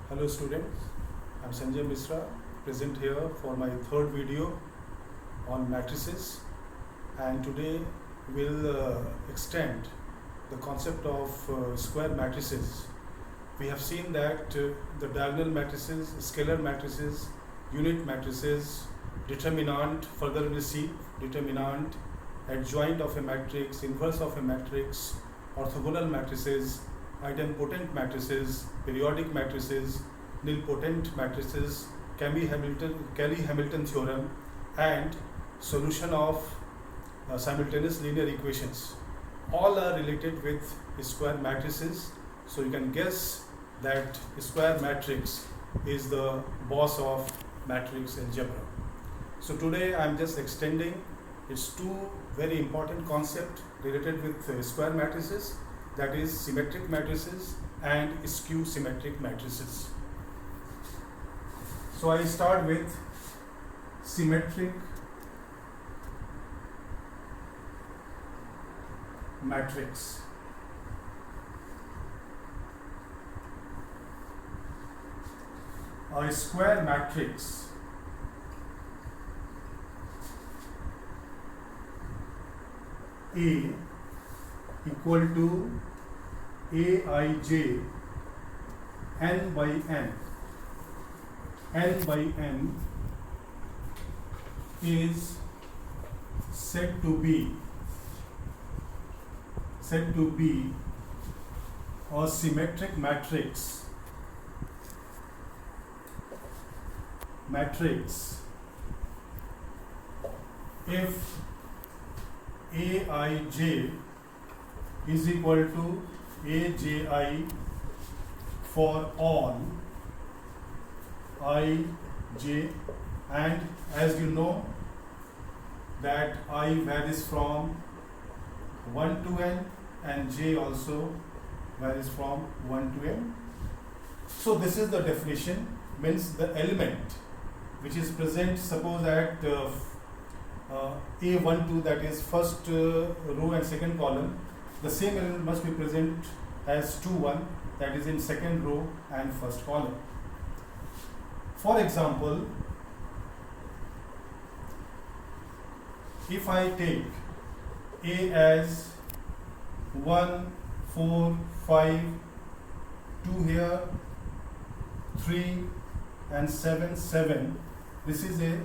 Hello students, I am Sanjay Misra, present here for my third video on matrices, and today we'll extend the concept of square matrices. We have seen that the diagonal matrices, scalar matrices, unit matrices, determinant, further we'll see determinant, adjoint of a matrix, inverse of a matrix, orthogonal matrices, idempotent matrices, periodic matrices, nilpotent matrices, Cayley-Hamilton theorem, and solution of simultaneous linear equations. All are related with square matrices, so you can guess that square matrix is the boss of matrix algebra. So today I am just extending its two very important concepts related with square matrices, that is symmetric matrices and skew symmetric matrices. So I start with symmetric matrix. A square matrix A equal to Aij n by n. N by n is said to be a symmetric matrix if Aij is equal to Aj for all I, j, and as you know that I varies from 1 to n and j also varies from 1 to n. So this is the definition, means the element which is present, suppose at A12, that is first row and second column, the same element must be present as 2, 1, that is in second row and first column. For example, if I take A as 1, 4, 5, 2 here, 3 and 7, 7, this is a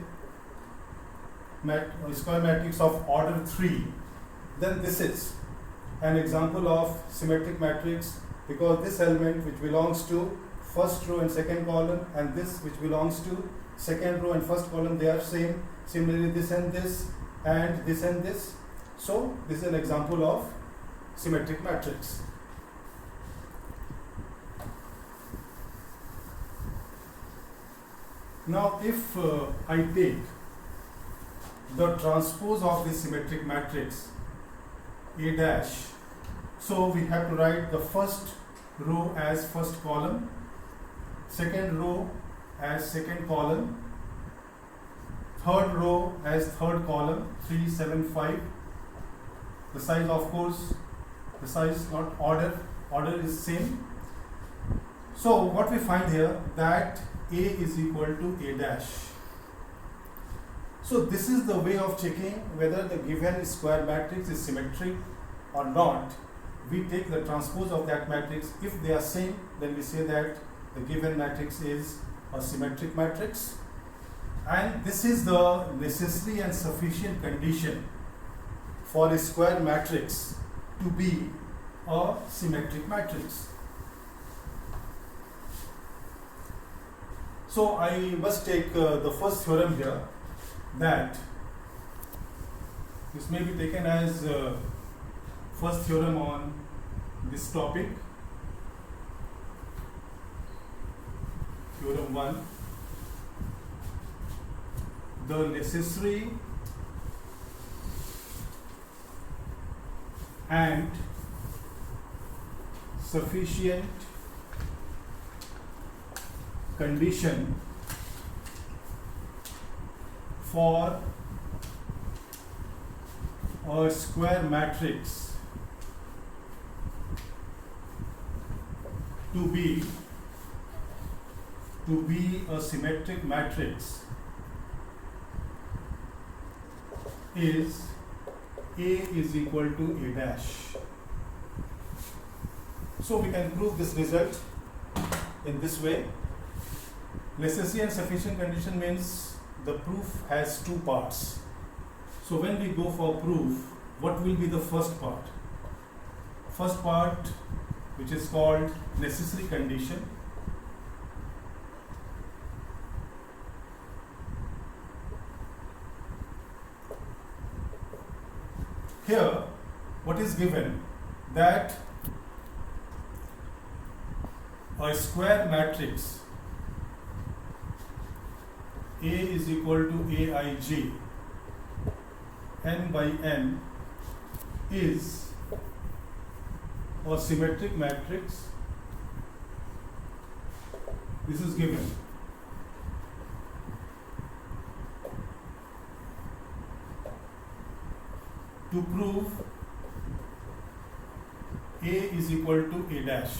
square matrix of order 3, then this is an example of symmetric matrix, because this element which belongs to first row and second column and this which belongs to second row and first column, they are same. Similarly this and this and this and this. So this is an example of symmetric matrix. Now if I take the transpose of this symmetric matrix A dash, so we have to write the first row as first column, second row as second column, third row as third column, 3, 7, 5. The size, of course, the size not order is same. So what we find here, that A is equal to A dash. So this is the way of checking whether the given square matrix is symmetric or not. We take the transpose of that matrix. If they are same, then we say that the given matrix is a symmetric matrix, and this is the necessary and sufficient condition for a square matrix to be a symmetric matrix. So I must take the first theorem here, that this may be taken as first theorem on this topic, theorem 1. The necessary and sufficient condition for a square matrix to be to be a symmetric matrix is A is equal to A dash. So we can prove this result in this way. Necessary and sufficient condition means the proof has two parts. So when we go for proof, what will be the first part? First part, which is called necessary condition. Here, what is given? That a square matrix A is equal to Aij, n by n, is a symmetric matrix. This is given. To prove A is equal to A dash.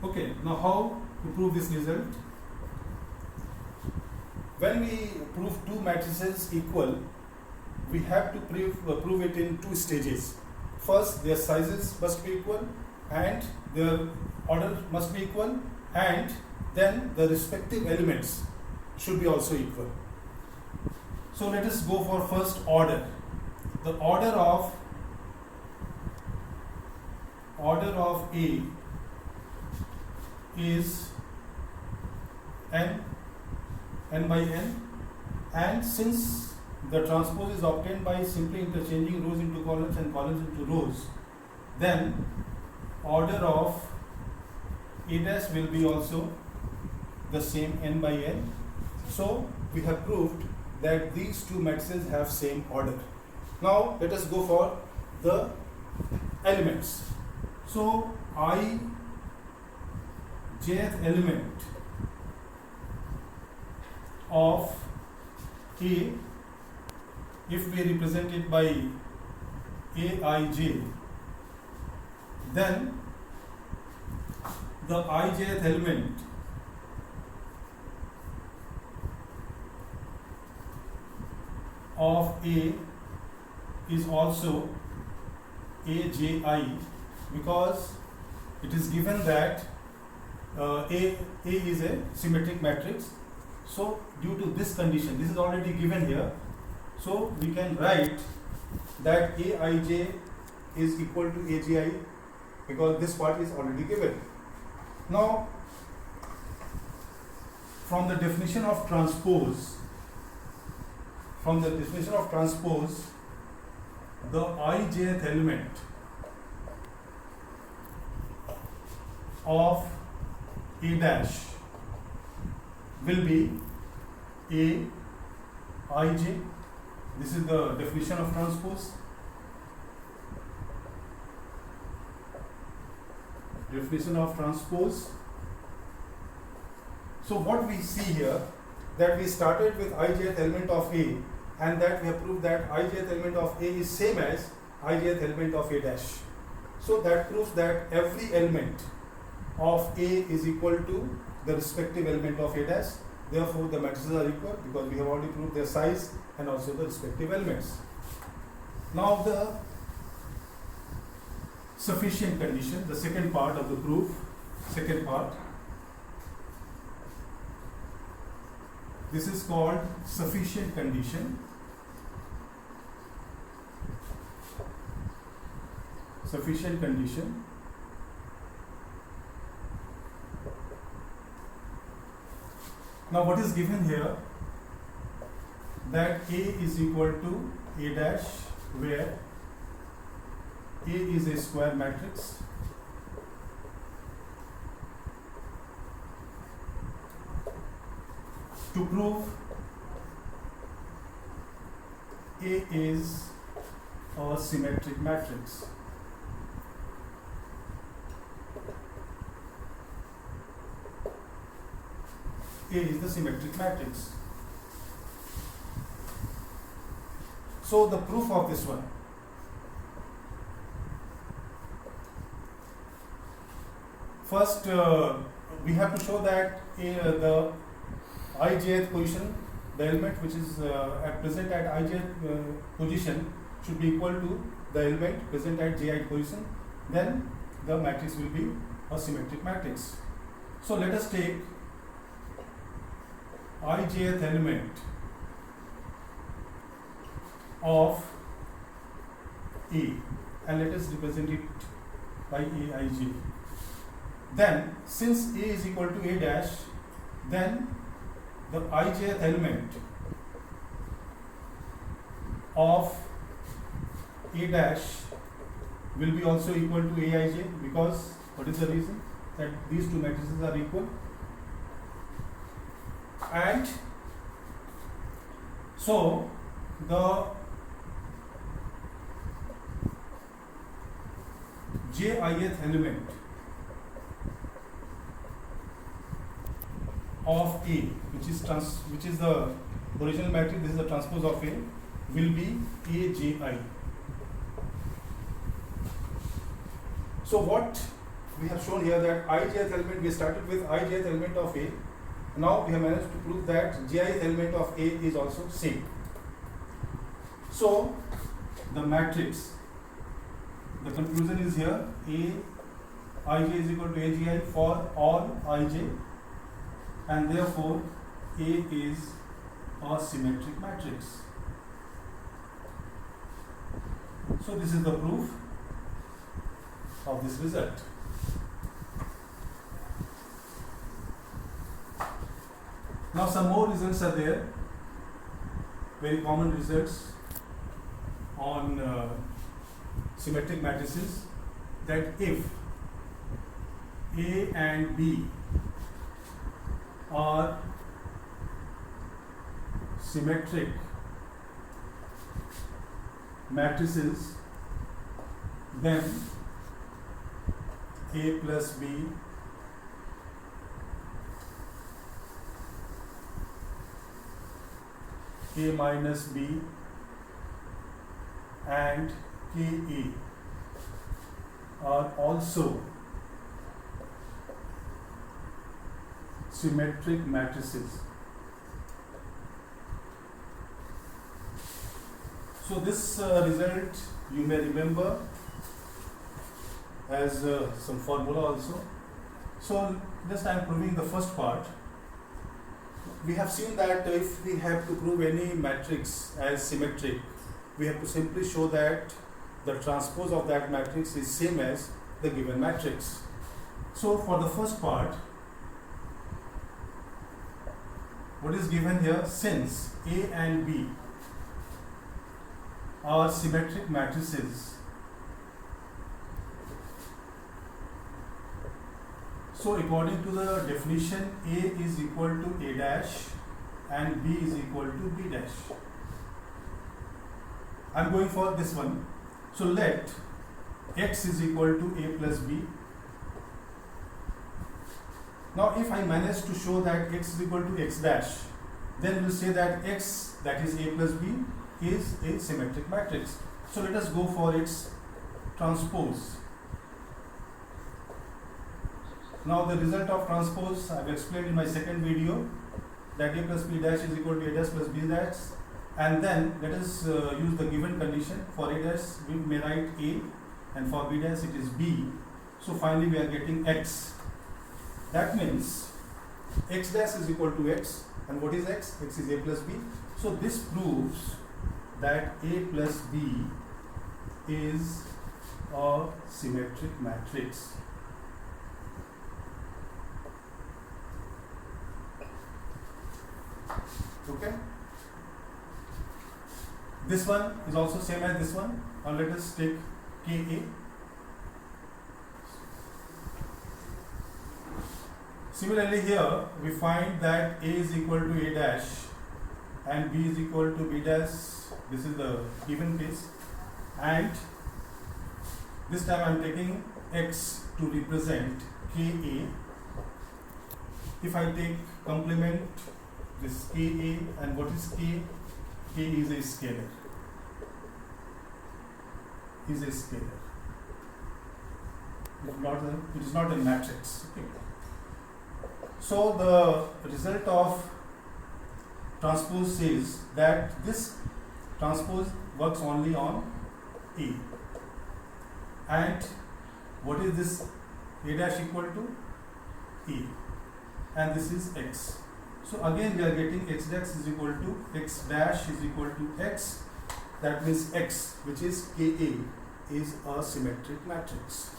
Okay, now how to prove this result? When we prove two matrices equal, we have to prove it in two stages. First, their sizes must be equal and their order must be equal, and then the respective elements should be also equal. So let us go for first order. The order of A is n by n, and since the transpose is obtained by simply interchanging rows into columns and columns into rows, then order of A dash will be also the same, n by n. So we have proved that these two matrices have same order. Now let us go for the elements. So ijth element of A, if we represent it by Aij, then the ijth element of A is also Aj, because it is given that A is a symmetric matrix. So due to this condition, this is already given here, so we can write that Aij is equal to Aj, because this part is already given. Now, from the definition of transpose, the ijth element of A dash will be Aij. This is the definition of transpose. So what we see here, that we started with ijth element of A, and that we have proved that ijth element of A is same as ijth element of A dash. So that proves that every element of A is equal to the respective element of A dash. Therefore, the matrices are equal because we have already proved their size and also the respective elements. Now the sufficient condition, the second part of the proof, second part. This is called sufficient condition. Sufficient condition. Now what is given here? That A is equal to A dash, where A is a square matrix. To prove A is a symmetric matrix. A is the symmetric matrix. So the proof of this one. First, we have to show that the ijth position, the element which is at present at ijth position should be equal to the element present at jith position. Then the matrix will be a symmetric matrix. So let us take ijth element of A and let us represent it by Aij. Then since A is equal to A dash, then the ijth element of A dash will be also equal to Aij, because what is the reason? That these two matrices are equal. And so the jith element of A, which is the original matrix, this is the transpose of A, will be Aji. So what we have shown here, that ijth element, we started with ijth element of A. Now we have managed to prove that jith element of A is also same. So the matrix, the conclusion is here, Aij is equal to Agi for all Ij, and therefore A is a symmetric matrix. So this is the proof of this result. Now some more results are there, very common results on symmetric matrices, that if A and B are symmetric matrices, then A plus B A minus B and KA are also symmetric matrices. So this result you may remember as some formula also. So just I am proving the first part. We have seen that if we have to prove any matrix as symmetric, we have to simply show that the transpose of that matrix is same as the given matrix. So for the first part, what is given here, since A and B are symmetric matrices, so according to the definition, A is equal to A dash and B is equal to B dash. I am going for this one. So let X is equal to A plus B. Now if I manage to show that X is equal to X dash, then we will say that X, that is A plus B, is a symmetric matrix. So let us go for its transpose. Now the result of transpose I have explained in my second video, that A plus B dash is equal to A dash plus B dash, and then let us use the given condition. For A dash we may write A and for B dash it is B. So finally we are getting X. That means X dash is equal to X, and what is X? X is A plus B. So this proves that A plus B is a symmetric matrix. Okay. This one is also same as this one. Now let us take KA. Similarly here we find that A is equal to A dash and B is equal to B dash. This is the given case, and this time I am taking X to represent KA. If I take complement this KA, and what is K? K is a scalar. Is a scalar. but it is not a matrix. Okay. So the result of transpose says that this transpose works only on A. And what is this A dash equal to? A. And this is X. So again we are getting X dash is equal to X dash is equal to X. That means X, which is Ka, is a symmetric matrix.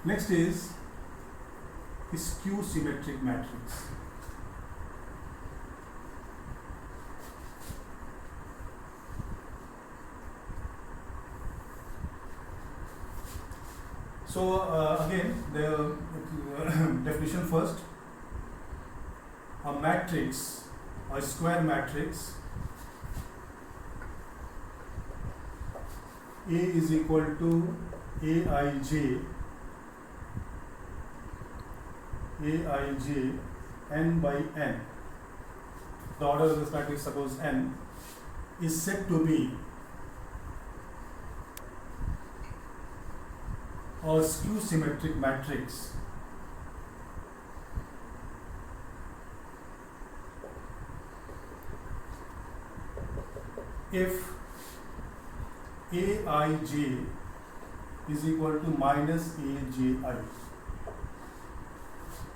Next is skew symmetric matrix. So again the definition first. A matrix, a square matrix, A is equal to Aij n by n. The order of this matrix, suppose n, is said to be a skew symmetric matrix if Aij is equal to minus Aji.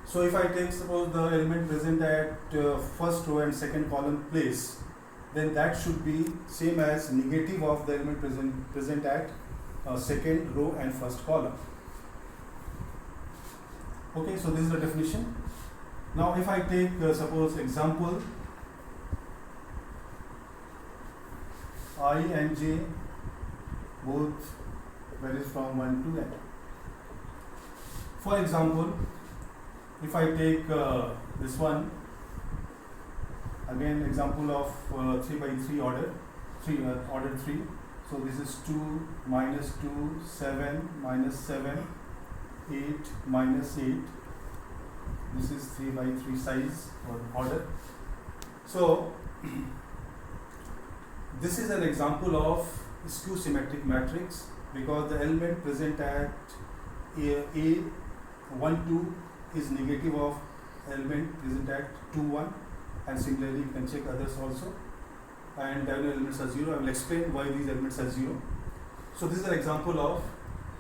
So if I take, suppose, the element present at first row and second column place, then that should be same as negative of the element present at second row and first column. Okay, so this is the definition. Now if I take suppose example, I and j both varies from 1 to n. For example, if I take this one, again example of 3 by 3 order, order 3. So this is 2 minus 2, 7 minus 7, 8 minus 8. This is 3 by 3 size or order. So this is an example of skew symmetric matrix because the element present at A 1 2 is negative of element present at 2 1, and similarly you can check others also, and diagonal elements are 0. I will explain why these elements are 0. So this is an example of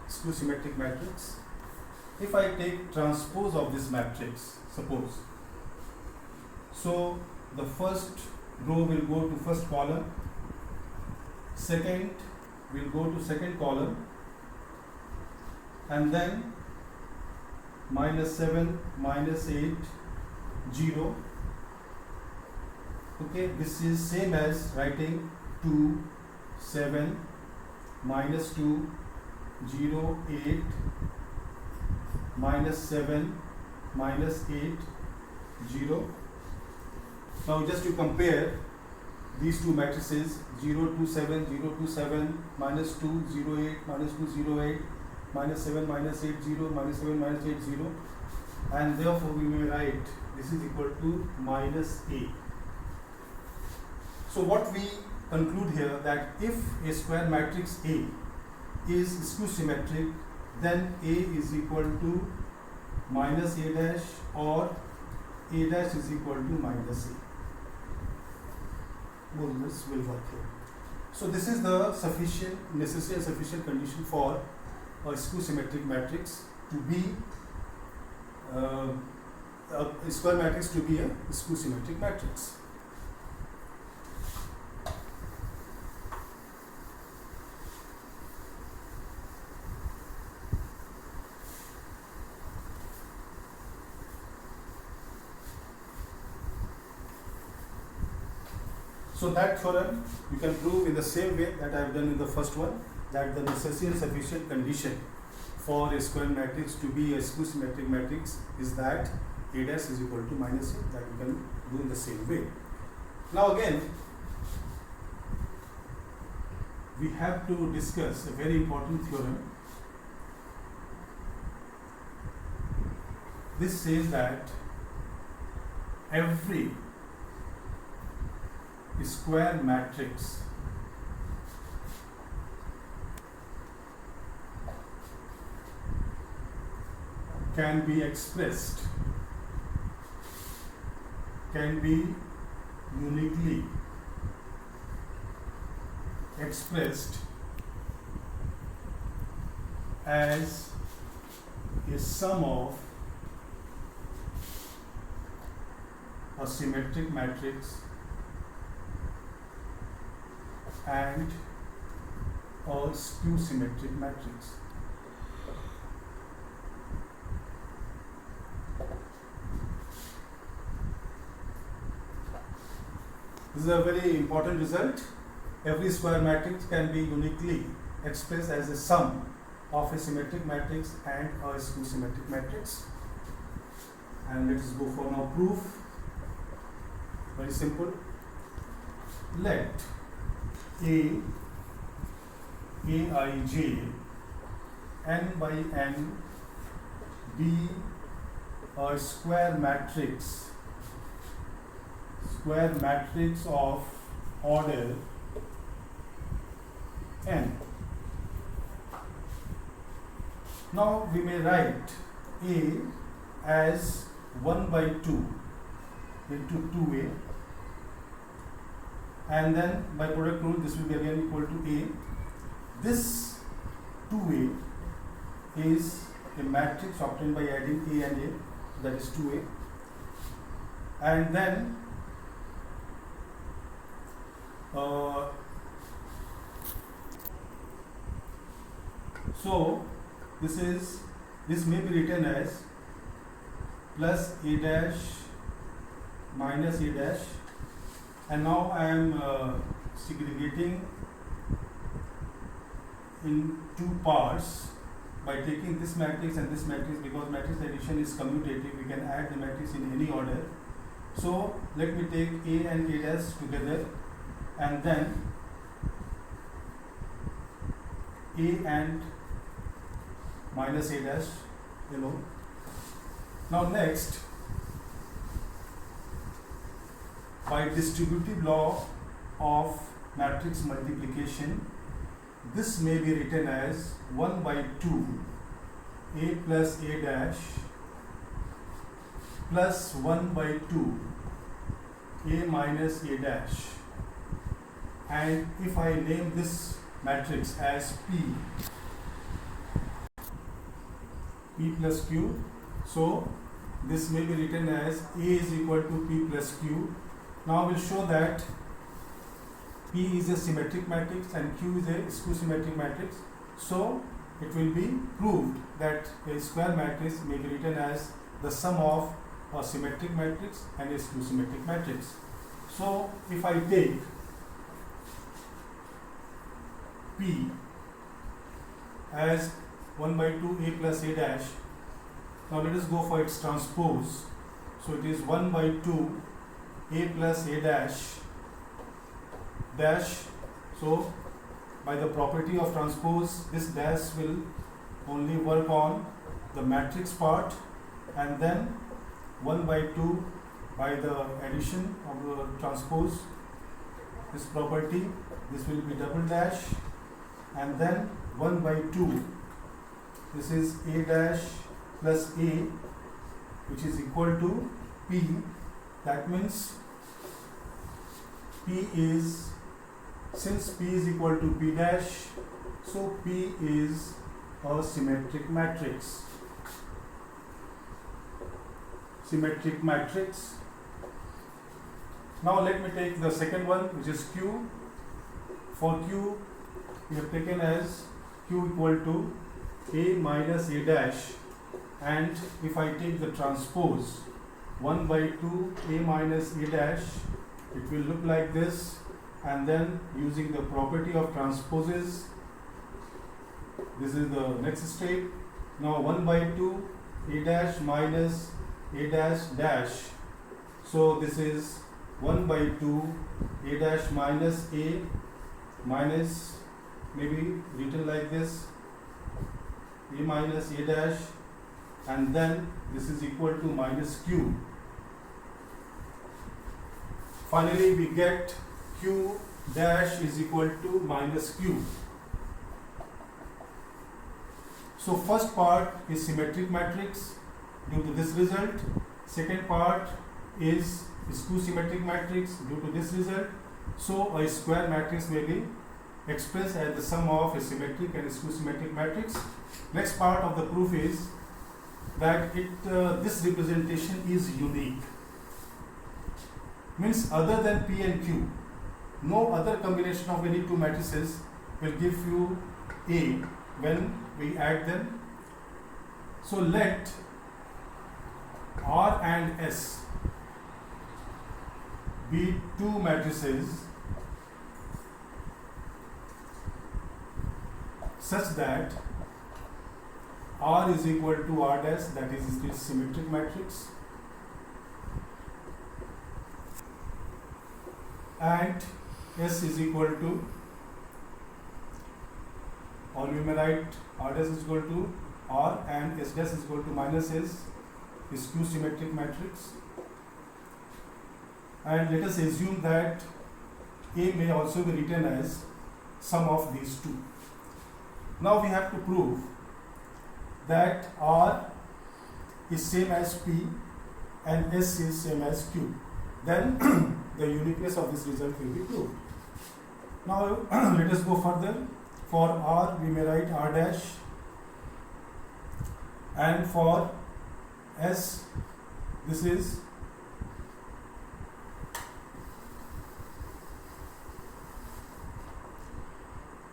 skew symmetric matrix. If I take transpose of this matrix, suppose, so the first row will go to first column, second will go to second column, and then minus 7, minus 8, 0. Okay, this is same as writing 2, 7, minus 2, 0, 8, minus 7, minus 8, 0. Now just to compare these two matrices, 0, 2, 7, 0, 2, 7, minus 2, 0, 8, minus 2, 0, 8, minus 7, minus 8, 0, minus 7, minus 8, 0, and therefore we may write this is equal to minus A. So what we conclude here, that if a square matrix A is skew symmetric, then A is equal to minus A dash, or A dash is equal to minus A. Both this will work here. So this is the necessary and sufficient condition for a skew symmetric matrix to be a square matrix to be a skew symmetric matrix. So that theorem you can prove in the same way that I have done in the first one, that the necessary and sufficient condition for a square matrix to be a skew symmetric matrix is that A dash is equal to minus A. That you can do in the same way. Now again, we have to discuss a very important theorem. This says that every square matrix can be expressed, can be uniquely expressed as a sum of a symmetric matrix and a skew symmetric matrix. This is a very important result. Every square matrix can be uniquely expressed as a sum of a symmetric matrix and a skew symmetric matrix. And let us go for now proof. Very simple. Let Aij n by n be a square matrix of order n. Now we may write A as 1 by 2 into 2A, and then by product rule this will be again equal to A. This 2A is a matrix obtained by adding A and A, that is 2A, and then so this may be written as plus A dash minus A dash, and now I am segregating in two parts by taking this matrix and this matrix, because matrix addition is commutative. We can add the matrix in any order. So let me take A and A dash together, and then A and minus A dash alone. Now next, by distributive law of matrix multiplication, this may be written as 1 by 2 A plus A dash plus 1 by 2 A minus A dash. And if I name this matrix as P plus Q, so this may be written as A is equal to P plus Q. Now we'll show that P is a symmetric matrix and Q is a skew symmetric matrix. So it will be proved that a square matrix may be written as the sum of a symmetric matrix and a skew symmetric matrix. So if I take P as 1 by 2 A plus A dash, now let us go for its transpose. So it is 1 by 2 A plus A dash dash. So by the property of transpose, this dash will only work on the matrix part, and then 1 by 2 by the addition of the transpose, this property, this will be double dash, and then 1 by 2, this is A dash plus A, which is equal to P. That means P is, since P is equal to P dash, so P is a symmetric matrix. Symmetric matrix. Now let me take the second one, which is Q. For Q, we have taken as Q equal to A minus A dash, and if I take the transpose 1 by 2 A minus A dash, it will look like this, and then using the property of transposes, this is the next step. Now 1 by 2 A dash minus A dash dash, so this is 1 by 2 A dash minus A minus, maybe written like this, A minus A dash, and then this is equal to minus Q. finally we get Q dash is equal to minus Q. So first part is symmetric matrix due to this result. Second part is skew symmetric matrix due to this result. So a square matrix may be expressed as the sum of a symmetric and skew symmetric matrix. Next part of the proof is that this representation is unique. Means other than P and Q, no other combination of any two matrices will give you A when we add them. So let R and S be two matrices such that R is equal to R dash, that is the symmetric matrix, and S is equal to, or we may write R dash is equal to R and S dash is equal to minus S, skew symmetric matrix. And let us assume that A may also be written as sum of these two. Now we have to prove that R is same as P and S is same as Q. Then the uniqueness of this result will be proved. Now let us go further. For R we may write R dash, and for S this is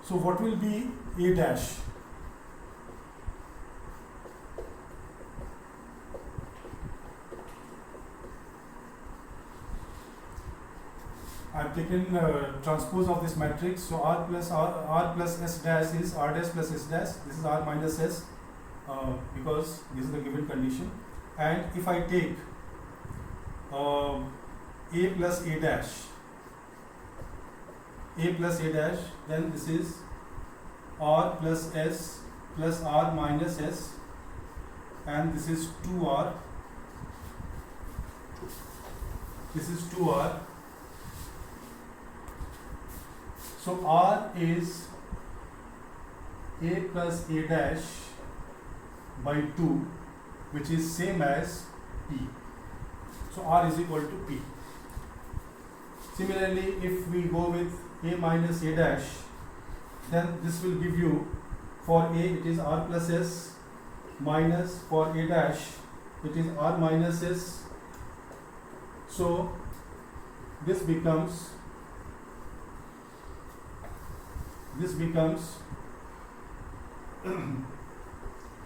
so what will be A dash? I have taken transpose of this matrix. So R plus S dash is R dash plus S dash. This is R minus S because this is the given condition. And if I take A plus A dash, then this is R plus S plus R minus S, and this is 2R. This is 2R. So R is A plus A dash by 2, which is same as P. So R is equal to P. Similarly, if we go with A minus A dash, then this will give you, for A it is R plus S, minus for A dash it is R minus S. So this becomes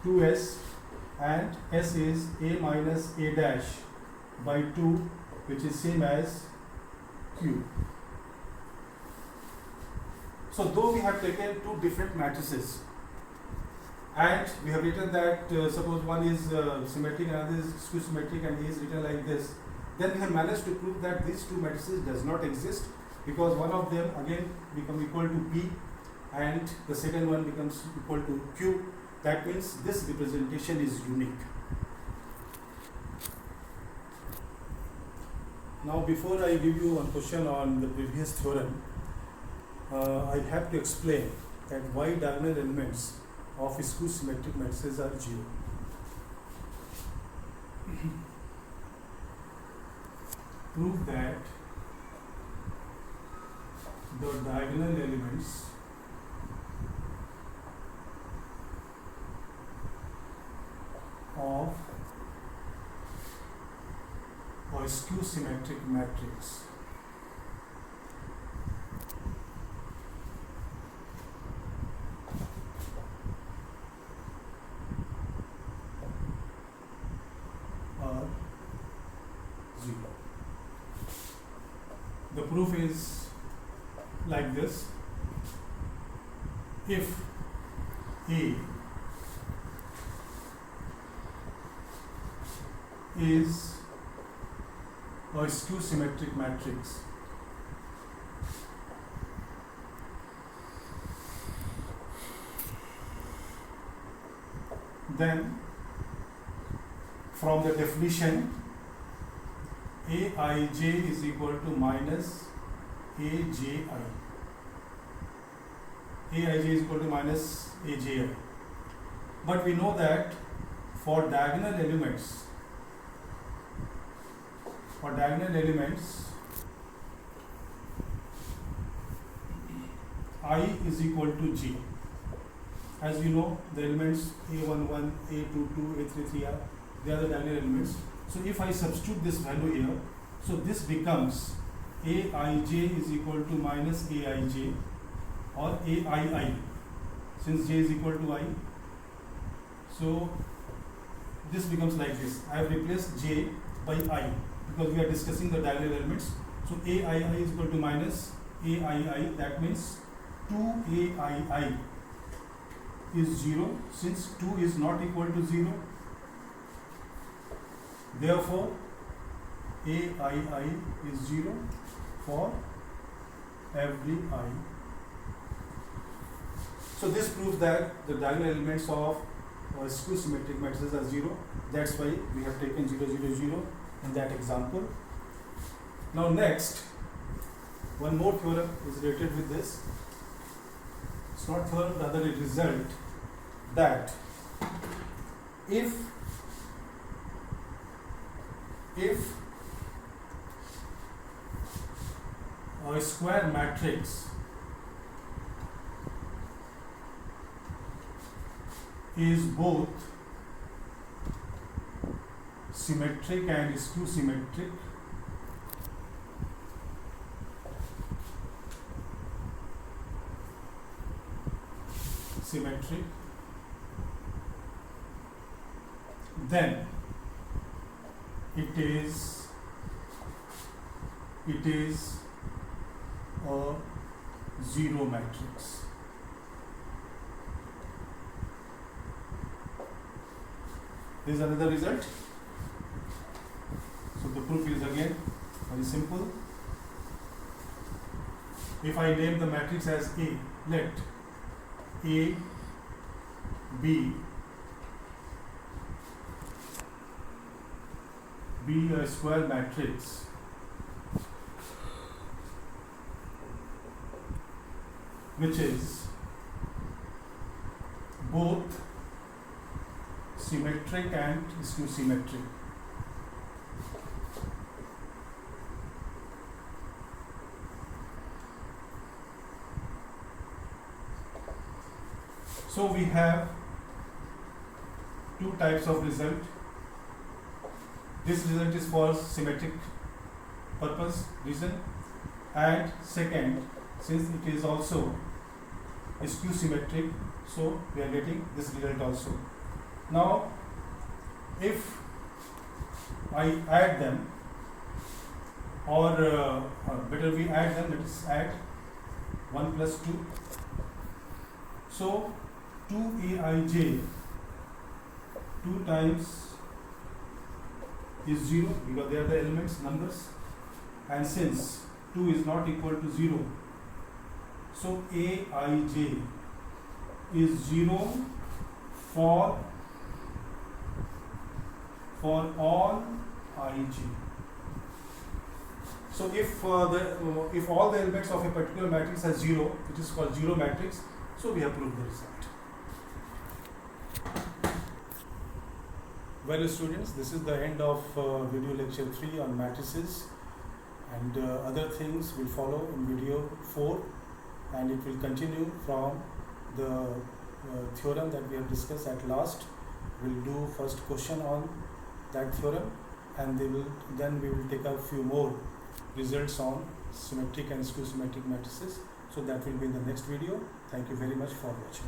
2S, and S is A minus A dash by 2, which is same as Q. So though we have taken two different matrices and we have written that suppose one is symmetric and another is skew symmetric, and A is written like this, then we have managed to prove that these two matrices does not exist, because one of them again become equal to P and the second one becomes equal to Q. That means this representation is unique. Now before I give you one question on the previous theorem, I have to explain that why diagonal elements of skew symmetric matrices are 0. Prove that the diagonal elements of a skew symmetric matrix are 0. The proof is like this. If A is a skew symmetric matrix, then from the definition Aij is equal to minus Aji. Aij is equal to minus Aji. But we know that for diagonal elements, I is equal to J. As we know, the elements A11, A22, A33 are they are the diagonal elements. So if I substitute this value here, so this becomes Aij is equal to minus Aij or Aii, since J is equal to I. So this becomes like this. I have replaced J by I because we are discussing the diagonal elements. So Aii is equal to minus Aii. That means 2Aii is 0 since 2 is not equal to 0. Therefore, Aii is 0 for every I. So this proves that the diagonal elements of skew symmetric matrices are 0. That's why we have taken 0, 0, 0 in that example. Now next, one more theorem is related with this. It's not theorem, rather a result, that if a square matrix is both symmetric and skew symmetric, then it is a zero matrix. This is another result. So the proof is again very simple. If I name the matrix as A, let A be a square matrix which is both symmetric and skew symmetric. So we have two types of result. This result is for symmetric purpose reason, and second, since it is also skew symmetric, so we are getting this result also. Now if I add them, or better we add them, let us add 1 plus 2. So 2Aij 2 times is 0 because they are the elements, numbers, and since 2 is not equal to 0, so Aij is 0 for all Ij. So if all the elements of a particular matrix are 0, it is called zero matrix. So we have proved the result. Well, students, this is the end of video lecture 3 on matrices, and other things will follow in video 4, and it will continue from the theorem that we have discussed at last. We'll do first question on that theorem, and then we will take a few more results on symmetric and skew symmetric matrices. So that will be in the next video. Thank you very much for watching.